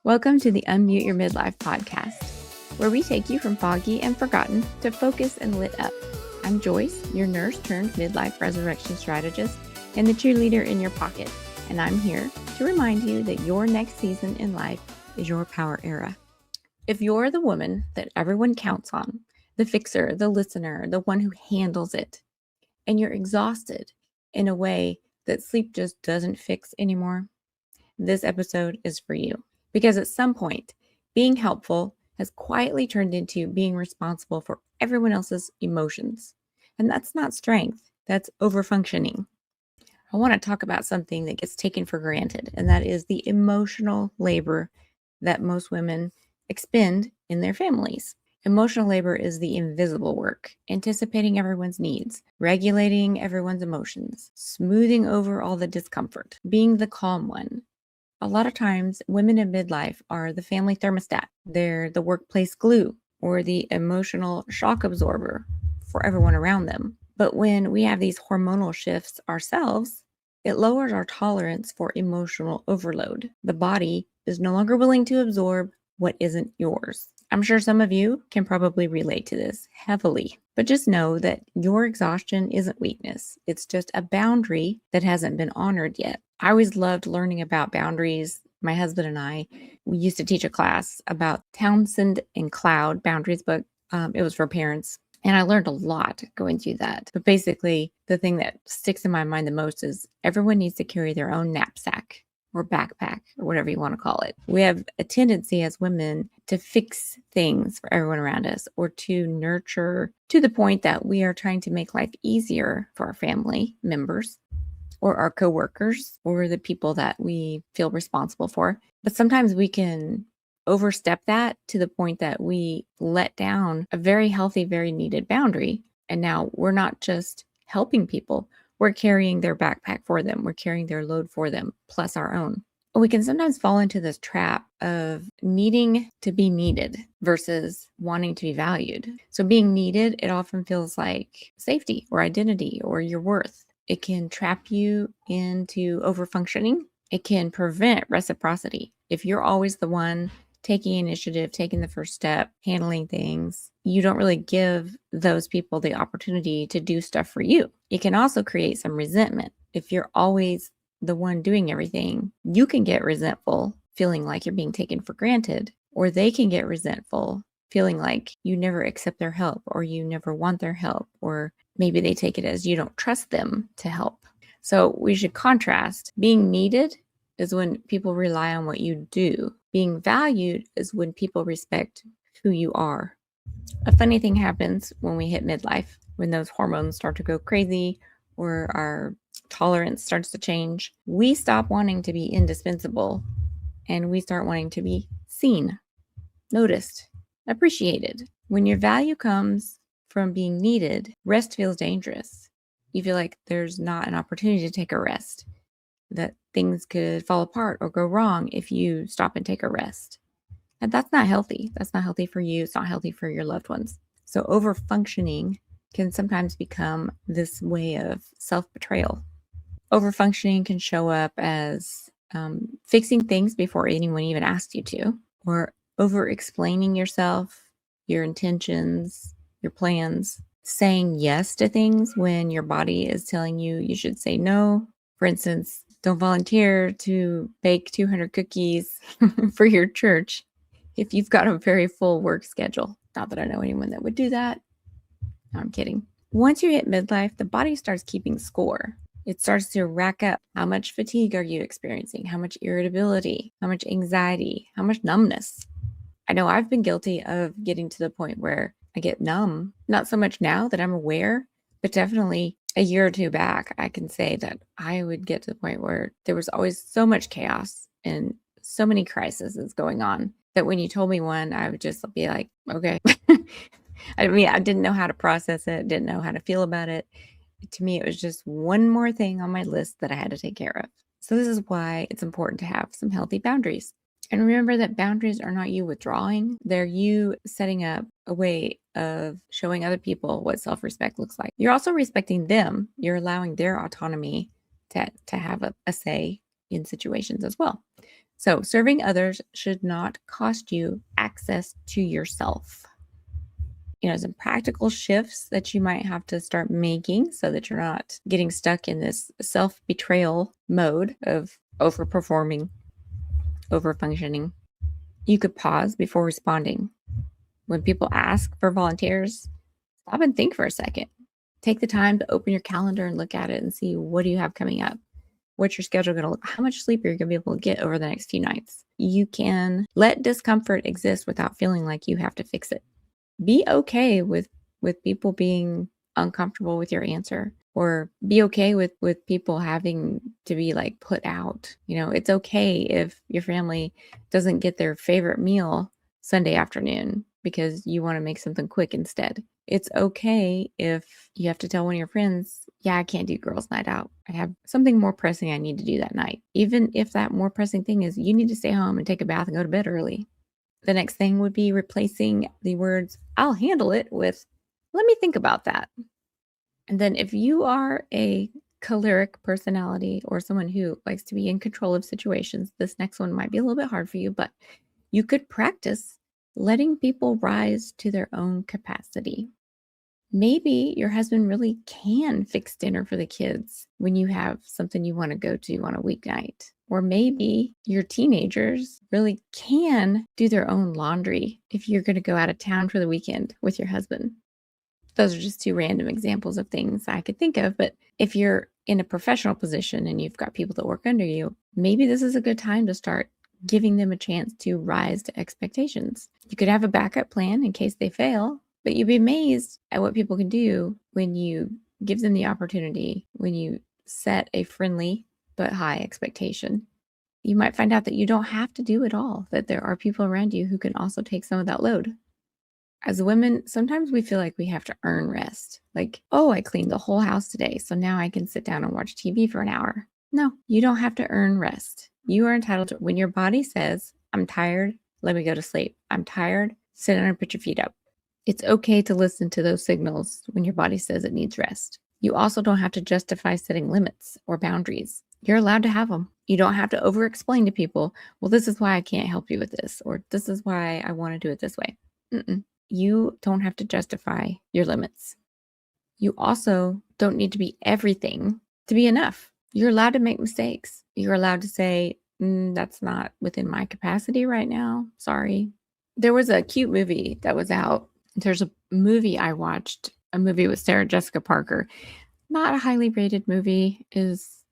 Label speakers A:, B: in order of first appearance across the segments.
A: Welcome to the Unmute Your Midlife podcast, where we take you from foggy and forgotten to focused and lit up. I'm Joyce, your nurse turned midlife resurrection strategist and the cheerleader in your pocket, and I'm here to remind you that your next season in life is your power era. If you're the woman that everyone counts on, the fixer, the listener, the one who handles it, and you're exhausted in a way that sleep just doesn't fix anymore, this episode is for you. Because at some point, being helpful has quietly turned into being responsible for everyone else's emotions. And that's not strength, that's overfunctioning. I want to talk about something that gets taken for granted, and that is the emotional labor that most women expend in their families. Emotional labor is the invisible work, anticipating everyone's needs, regulating everyone's emotions, smoothing over all the discomfort, being the calm one. A lot of times, women in midlife are the family thermostat. They're the workplace glue or the emotional shock absorber for everyone around them. But when we have these hormonal shifts ourselves, it lowers our tolerance for emotional overload. The body is no longer willing to absorb what isn't yours. I'm sure some of you can probably relate to this heavily, but just know that your exhaustion isn't weakness. It's just a boundary that hasn't been honored yet. I always loved learning about boundaries. My husband and I, we used to teach a class about Townsend and Cloud boundaries book. It was for parents. And I learned a lot going through that. But basically, the thing that sticks in my mind the most is everyone needs to carry their own knapsack or backpack or whatever you want to call it. We have a tendency as women to fix things for everyone around us or to nurture to the point that we are trying to make life easier for our family members or our coworkers or the people that we feel responsible for. But sometimes we can overstep that to the point that we let down a very healthy, very needed boundary. And now we're not just helping people, we're carrying their backpack for them. We're carrying their load for them, plus our own. We can sometimes fall into this trap of needing to be needed versus wanting to be valued. So being needed, it often feels like safety or identity or your worth. It can trap you into overfunctioning. It can prevent reciprocity. If you're always the one taking initiative, taking the first step, handling things, you don't really give those people the opportunity to do stuff for you. It can also create some resentment. If you're always the one doing everything, you can get resentful, feeling like you're being taken for granted, or they can get resentful, feeling like you never accept their help or you never want their help, or maybe they take it as you don't trust them to help. So we should contrast. Being needed is when people rely on what you do. Being valued is when people respect who you are. A funny thing happens when we hit midlife, when those hormones start to go crazy or our tolerance starts to change. We stop wanting to be indispensable and we start wanting to be seen, noticed, appreciated. When your value comes from being needed, rest feels dangerous. You feel like there's not an opportunity to take a rest, that things could fall apart or go wrong if you stop and take a rest. And that's not healthy. That's not healthy for you. It's not healthy for your loved ones. So overfunctioning can sometimes become this way of self-betrayal. Overfunctioning can show up as fixing things before anyone even asked you to, or over-explaining yourself, your intentions, your plans, saying yes to things when your body is telling you you should say no. For instance, don't volunteer to bake 200 cookies for your church if you've got a very full work schedule. Not that I know anyone that would do that. No, I'm kidding. Once you hit midlife, the body starts keeping score. It starts to rack up. How much fatigue are you experiencing? How much irritability? How much anxiety? How much numbness? I know I've been guilty of getting to the point where I get numb. Not so much now that I'm aware, but definitely a year or two back, I can say that I would get to the point where there was always so much chaos and so many crises going on that when you told me one, I would just be like, okay. I mean, I didn't know how to process it, didn't know how to feel about it. To me, it was just one more thing on my list that I had to take care of. So this is why it's important to have some healthy boundaries. And remember that boundaries are not you withdrawing. They're you setting up a way of showing other people what self-respect looks like. You're also respecting them. You're allowing their autonomy to have a say in situations as well. So serving others should not cost you access to yourself. Some practical shifts that you might have to start making so that you're not getting stuck in this self-betrayal mode of overperforming, overfunctioning. You could pause before responding. When people ask for volunteers, stop and think for a second. Take the time to open your calendar and look at it and see, what do you have coming up? What's your schedule going to look? How much sleep are you going to be able to get over the next few nights? You can let discomfort exist without feeling like you have to fix it. Be okay with people being uncomfortable with your answer, or be okay with people having to be like put out. It's okay if your family doesn't get their favorite meal Sunday afternoon because you want to make something quick instead. It's okay if you have to tell one of your friends, yeah, I can't do girls' night out. I have something more pressing I need to do that night. Even if that more pressing thing is you need to stay home and take a bath and go to bed early. The next thing would be replacing the words, I'll handle it, with, let me think about that. And then if you are a choleric personality or someone who likes to be in control of situations, this next one might be a little bit hard for you, but you could practice letting people rise to their own capacity. Maybe your husband really can fix dinner for the kids when you have something you want to go to on a weeknight. Or maybe your teenagers really can do their own laundry if you're going to go out of town for the weekend with your husband. Those are just two random examples of things I could think of. But if you're in a professional position and you've got people that work under you, maybe this is a good time to start giving them a chance to rise to expectations. You could have a backup plan in case they fail, but you'd be amazed at what people can do when you give them the opportunity, when you set a friendly but high expectation. You might find out that you don't have to do it all, that there are people around you who can also take some of that load. As women, sometimes we feel like we have to earn rest. Like, oh, I cleaned the whole house today, so now I can sit down and watch TV for an hour. No, you don't have to earn rest. You are entitled to, when your body says, I'm tired, let me go to sleep. I'm tired, sit down and put your feet up. It's okay to listen to those signals when your body says it needs rest. You also don't have to justify setting limits or boundaries. You're allowed to have them. You don't have to over-explain to people, well, this is why I can't help you with this, or this is why I want to do it this way. You don't have to justify your limits. You also don't need to be everything to be enough. You're allowed to make mistakes. You're allowed to say, that's not within my capacity right now. Sorry. There was a cute movie that was out. There's a movie I watched, a movie with Sarah Jessica Parker. Not a highly rated movie, is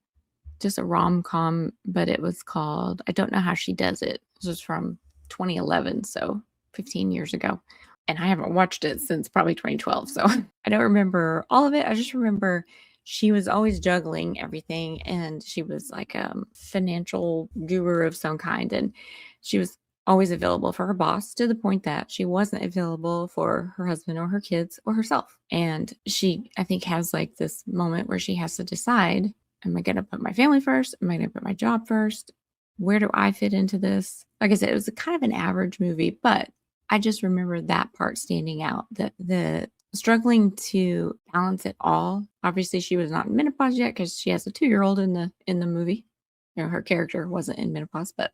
A: just a rom-com, but it was called, I Don't Know How She Does It. This was from 2011, so 15 years ago. And I haven't watched it since probably 2012. So I don't remember all of it. I just remember she was always juggling everything. And she was like a financial guru of some kind. And she was always available for her boss, to the point that she wasn't available for her husband or her kids or herself. And she, I think, has like this moment where she has to decide, am I going to put my family first? Am I going to put my job first? Where do I fit into this? Like I said, it was kind of an average movie, but I just remember that part standing out, that the struggling to balance it all. Obviously, she was not in menopause yet because she has a 2-year-old in the movie. Her character wasn't in menopause, but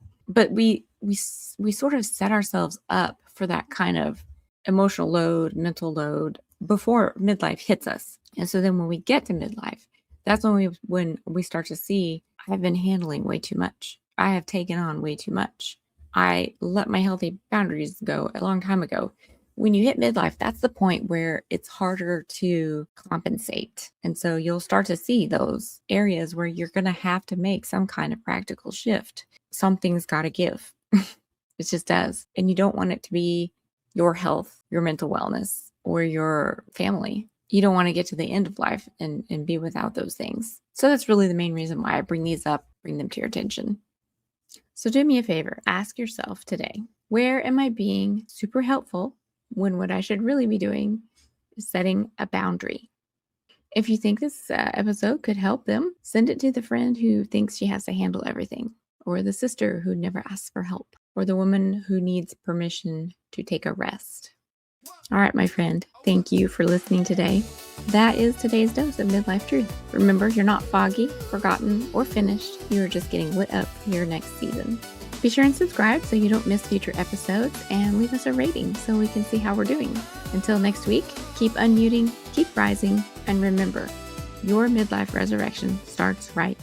A: we sort of set ourselves up for that kind of emotional load, mental load before midlife hits us. And so then when we get to midlife, that's when we start to see, I've been handling way too much. I have taken on way too much. I let my healthy boundaries go a long time ago. When you hit midlife, that's the point where it's harder to compensate. And so you'll start to see those areas where you're going to have to make some kind of practical shift. Something's got to give. It just does. And you don't want it to be your health, your mental wellness, or your family. You don't want to get to the end of life and be without those things. So that's really the main reason why I bring these up, bring them to your attention. So do me a favor, ask yourself today, where am I being super helpful when what I should really be doing is setting a boundary? If you think this episode could help them, send it to the friend who thinks she has to handle everything, or the sister who never asks for help, or the woman who needs permission to take a rest. All right, my friend, thank you for listening today. That is today's dose of midlife truth. Remember, you're not foggy, forgotten, or finished. You are just getting lit up for your next season. Be sure and subscribe so you don't miss future episodes, and leave us a rating so we can see how we're doing. Until next week, keep unmuting, keep rising, and remember, your midlife resurrection starts right